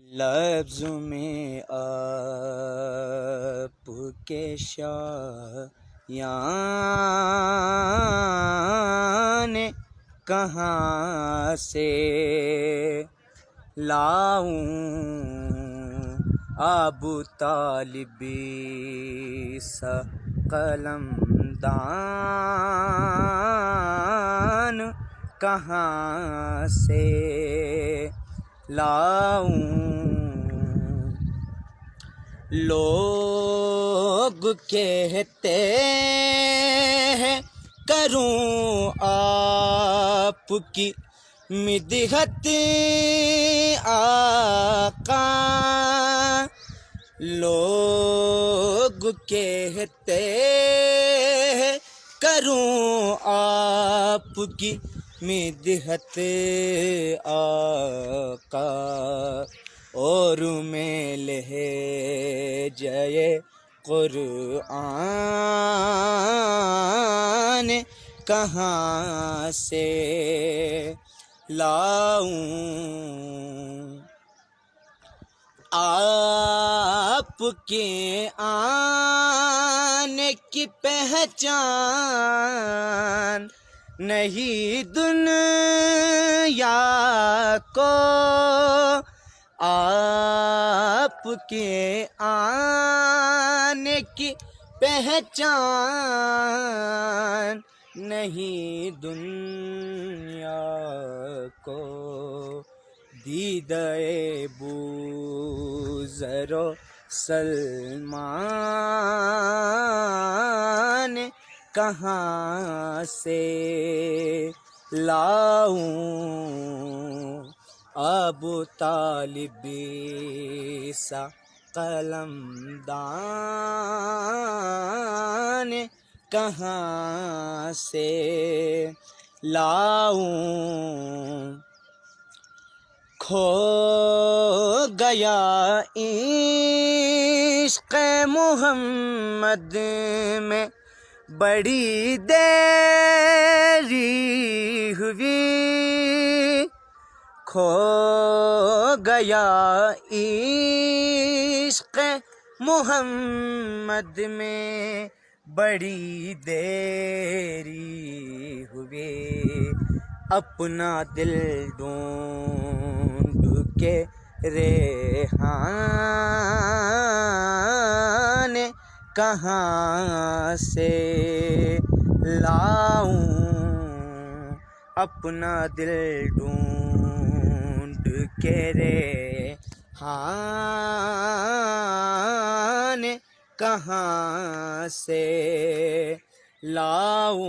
لفظ میں آپ کے شایان کہاں سے لاؤں، ابو طالبی سا قلم دان کہاں سے لاؤں۔ لوگ کہتے ہیں کروں آپ کی مدحت آقا، لوگ کہتے ہیں کروں آپ کی مدحت آقا، اور میں لہجۂ قرآن کہاں سے لاؤں۔ آپ کے آنے کی پہچان نہیں دنیا کو، آپ کے آنے کی پہچان نہیں دنیا کو، دیدۂ بوذر و سلمان کہاں سے لاؤں، ابو طالبی سا قلم دان کہاں سے لاؤں۔ کھو گیا عشق محمد میں بڑی دیری ہوئی، کھو گیا عشق محمد میں بڑی دیری ہوئی، اپنا دل ڈھونڈ کے ریحان کہاں سے لاؤں، اپنا دل ڈھونڈ کے ریحان کہاں سے لاؤں۔